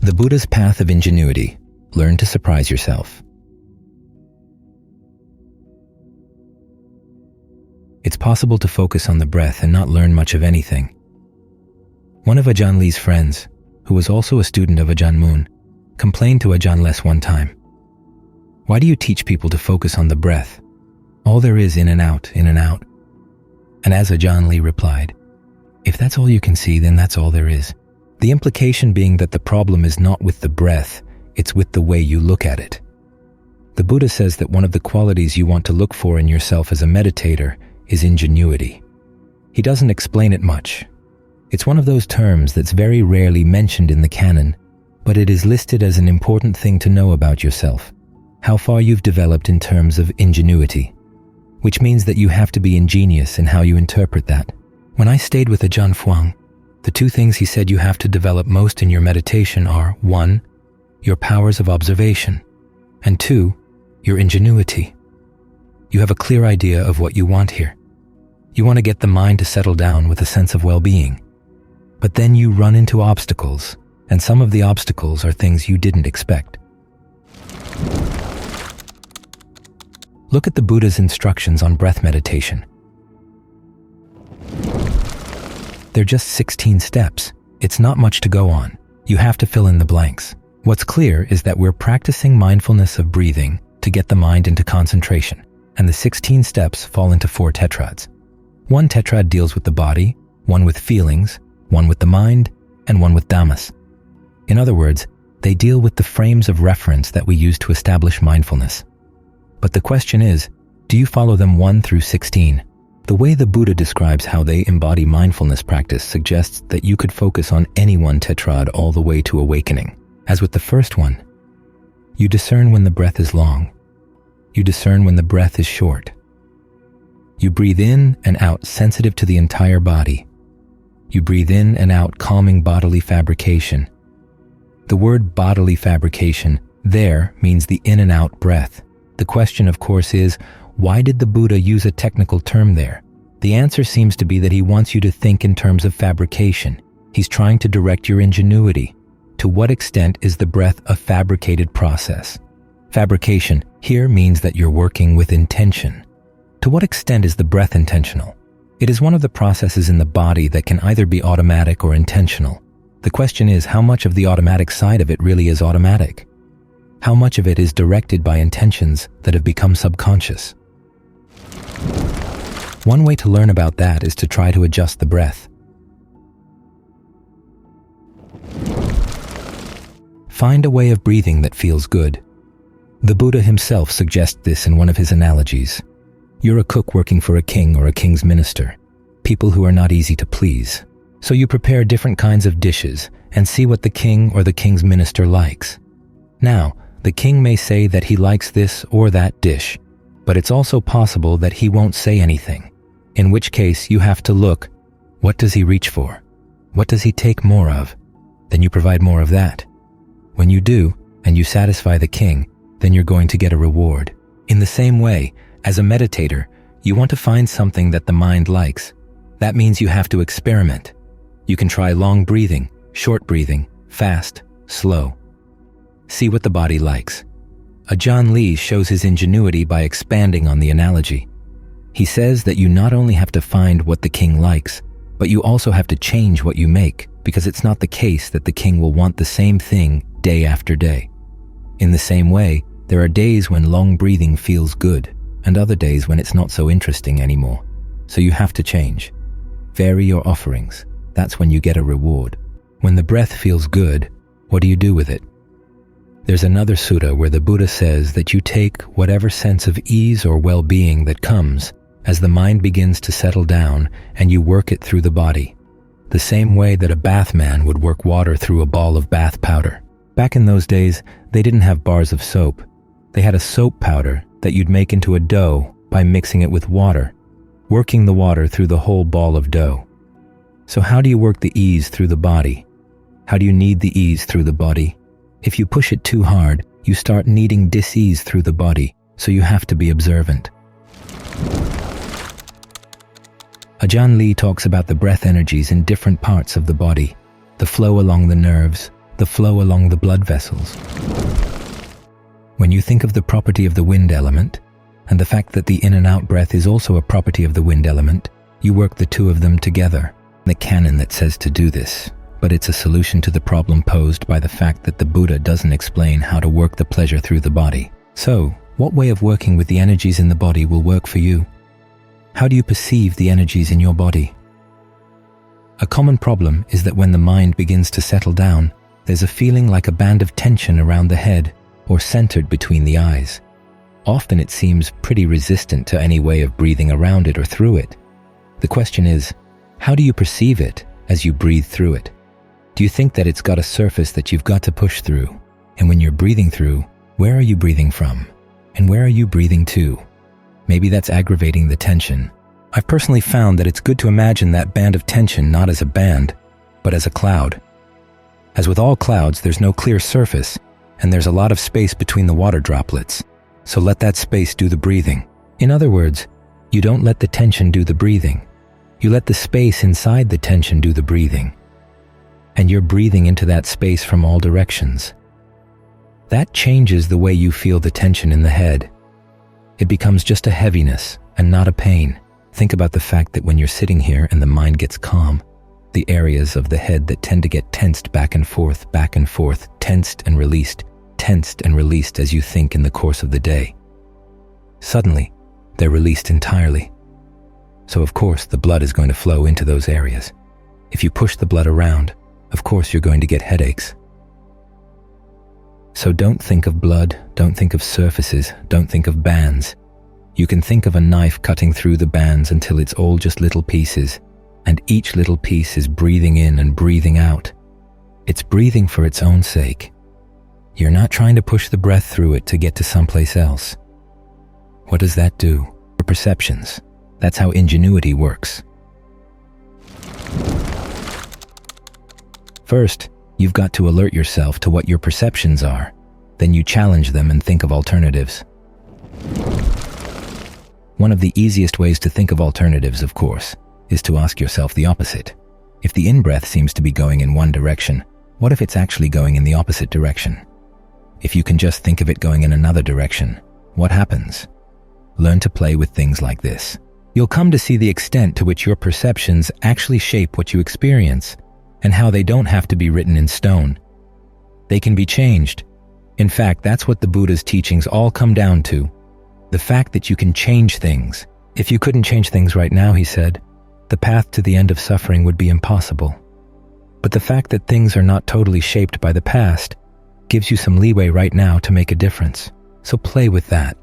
The Buddha's path of ingenuity. Learn to surprise yourself. It's possible to focus on the breath and not learn much of anything. One of Ajaan Lee's friends, who was also a student of Ajaan Moon, complained to Ajaan Lee one time, "Why do you teach people to focus on the breath? All there is in and out, in and out." And as Ajaan Lee replied, "If that's all you can see, then that's all there is." The implication being that the problem is not with the breath, it's with the way you look at it. The Buddha says that one of the qualities you want to look for in yourself as a meditator is ingenuity. He doesn't explain it much. It's one of those terms that's very rarely mentioned in the canon, but it is listed as an important thing to know about yourself, how far you've developed in terms of ingenuity, which means that you have to be ingenious in how you interpret that. When I stayed with Ajaan Fuang, the two things he said you have to develop most in your meditation are 1, your powers of observation, and 2, your ingenuity. You have a clear idea of what you want here. You want to get the mind to settle down with a sense of well-being. But then you run into obstacles, and some of the obstacles are things you didn't expect. Look at the Buddha's instructions on breath meditation. They're just 16 steps. It's not much to go on. You have to fill in the blanks. What's clear is that we're practicing mindfulness of breathing to get the mind into concentration, and the 16 steps fall into 4 tetrads. One tetrad deals with the body, one with feelings, one with the mind, and one with dhammas. In other words, they deal with the frames of reference that we use to establish mindfulness. But the question is, do you follow them 1 through 16? The way the Buddha describes how they embody mindfulness practice suggests that you could focus on any one tetrad all the way to awakening. As with the first one, you discern when the breath is long. You discern when the breath is short. You breathe in and out sensitive to the entire body. You breathe in and out calming bodily fabrication. The word bodily fabrication there means the in and out breath. The question, of course, is, why did the Buddha use a technical term there? The answer seems to be that he wants you to think in terms of fabrication. He's trying to direct your ingenuity. To what extent is the breath a fabricated process? Fabrication here means that you're working with intention. To what extent is the breath intentional? It is one of the processes in the body that can either be automatic or intentional. The question is, how much of the automatic side of it really is automatic? How much of it is directed by intentions that have become subconscious? One way to learn about that is to try to adjust the breath. Find a way of breathing that feels good. The Buddha himself suggests this in one of his analogies. You're a cook working for a king or a king's minister, people who are not easy to please. So you prepare different kinds of dishes and see what the king or the king's minister likes. Now, the king may say that he likes this or that dish, but it's also possible that he won't say anything, in which case you have to look, what does he reach for? What does he take more of? Then you provide more of that. When you do, and you satisfy the king, then you're going to get a reward. In the same way, as a meditator, you want to find something that the mind likes. That means you have to experiment. You can try long breathing, short breathing, fast, slow. See what the body likes. Ajaan Lee shows his ingenuity by expanding on the analogy. He says that you not only have to find what the king likes, but you also have to change what you make, because it's not the case that the king will want the same thing day after day. In the same way, there are days when long breathing feels good, and other days when it's not so interesting anymore. So you have to change. Vary your offerings. That's when you get a reward. When the breath feels good, what do you do with it? There's another sutta where the Buddha says that you take whatever sense of ease or well-being that comes as the mind begins to settle down and you work it through the body, the same way that a bathman would work water through a ball of bath powder. Back in those days, they didn't have bars of soap. They had a soap powder that you'd make into a dough by mixing it with water, working the water through the whole ball of dough. So how do you work the ease through the body? How do you knead the ease through the body? If you push it too hard, you start kneading dis-ease through the body, so you have to be observant. Ajaan Lee talks about the breath energies in different parts of the body, the flow along the nerves, the flow along the blood vessels. When you think of the property of the wind element, and the fact that the in and out breath is also a property of the wind element, you work the two of them together. The canon that says to do this, but it's a solution to the problem posed by the fact that the Buddha doesn't explain how to work the pleasure through the body. So, what way of working with the energies in the body will work for you? How do you perceive the energies in your body? A common problem is that when the mind begins to settle down, there's a feeling like a band of tension around the head or centered between the eyes. Often it seems pretty resistant to any way of breathing around it or through it. The question is, how do you perceive it as you breathe through it? Do you think that it's got a surface that you've got to push through? And when you're breathing through, where are you breathing from? And where are you breathing to? Maybe that's aggravating the tension. I've personally found that it's good to imagine that band of tension not as a band, but as a cloud. As with all clouds, there's no clear surface, and there's a lot of space between the water droplets. So let that space do the breathing. In other words, you don't let the tension do the breathing. You let the space inside the tension do the breathing. And you're breathing into that space from all directions. That changes the way you feel the tension in the head. It becomes just a heaviness and not a pain. Think about the fact that when you're sitting here and the mind gets calm, the areas of the head that tend to get tensed back and forth, tensed and released as you think in the course of the day. Suddenly, they're released entirely. So of course, the blood is going to flow into those areas. If you push the blood around, of course you're going to get headaches. So don't think of blood, don't think of surfaces, don't think of bands. You can think of a knife cutting through the bands until it's all just little pieces, and each little piece is breathing in and breathing out. It's breathing for its own sake. You're not trying to push the breath through it to get to someplace else. What does that do? For perceptions. That's how ingenuity works. First, you've got to alert yourself to what your perceptions are. Then you challenge them and think of alternatives. One of the easiest ways to think of alternatives, of course, is to ask yourself the opposite. If the in-breath seems to be going in one direction, what if it's actually going in the opposite direction? If you can just think of it going in another direction, what happens? Learn to play with things like this. You'll come to see the extent to which your perceptions actually shape what you experience, and how they don't have to be written in stone. They can be changed. In fact, that's what the Buddha's teachings all come down to. The fact that you can change things. If you couldn't change things right now, he said, the path to the end of suffering would be impossible. But the fact that things are not totally shaped by the past gives you some leeway right now to make a difference. So play with that.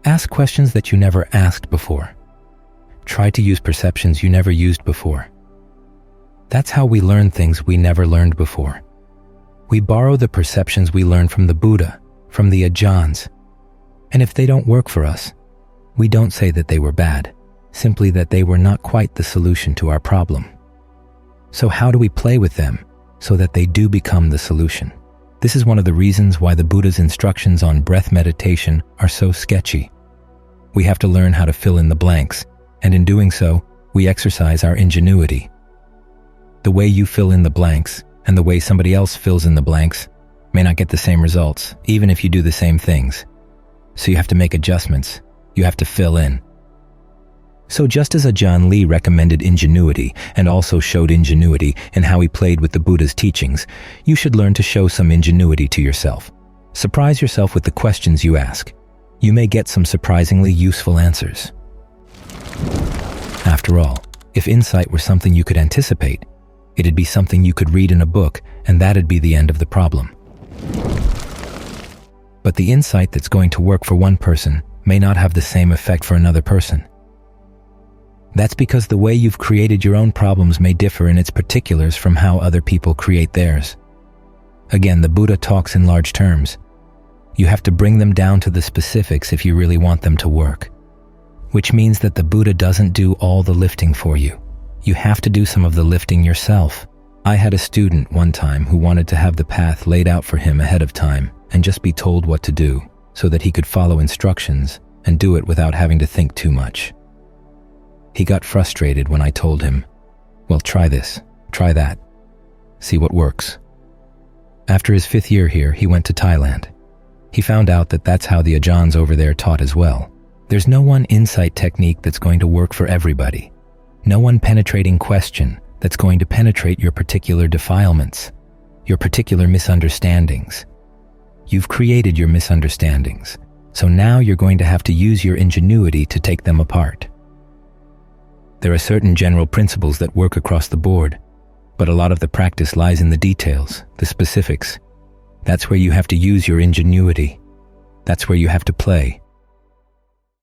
Ask questions that you never asked before. Try to use perceptions you never used before. That's how we learn things we never learned before. We borrow the perceptions we learned from the Buddha, from the Ajaans. And if they don't work for us, we don't say that they were bad, simply that they were not quite the solution to our problem. So how do we play with them so that they do become the solution? This is one of the reasons why the Buddha's instructions on breath meditation are so sketchy. We have to learn how to fill in the blanks, and in doing so, we exercise our ingenuity. The way you fill in the blanks and the way somebody else fills in the blanks may not get the same results, even if you do the same things. So you have to make adjustments. You have to fill in. So just as Ajaan Lee recommended ingenuity and also showed ingenuity in how he played with the Buddha's teachings, you should learn to show some ingenuity to yourself. Surprise yourself with the questions you ask. You may get some surprisingly useful answers. After all, if insight were something you could anticipate, it'd be something you could read in a book, and that'd be the end of the problem. But the insight that's going to work for one person may not have the same effect for another person. That's because the way you've created your own problems may differ in its particulars from how other people create theirs. Again, the Buddha talks in large terms. You have to bring them down to the specifics if you really want them to work. Which means that the Buddha doesn't do all the lifting for you. You have to do some of the lifting yourself. I had a student one time who wanted to have the path laid out for him ahead of time and just be told what to do so that he could follow instructions and do it without having to think too much. He got frustrated when I told him, well, try this, try that, see what works. After his 5th year here, he went to Thailand. He found out that that's how the Ajaans over there taught as well. There's no one insight technique that's going to work for everybody. No one penetrating question that's going to penetrate your particular defilements, your particular misunderstandings. You've created your misunderstandings, so now you're going to have to use your ingenuity to take them apart. There are certain general principles that work across the board, but a lot of the practice lies in the details, the specifics. That's where you have to use your ingenuity. That's where you have to play.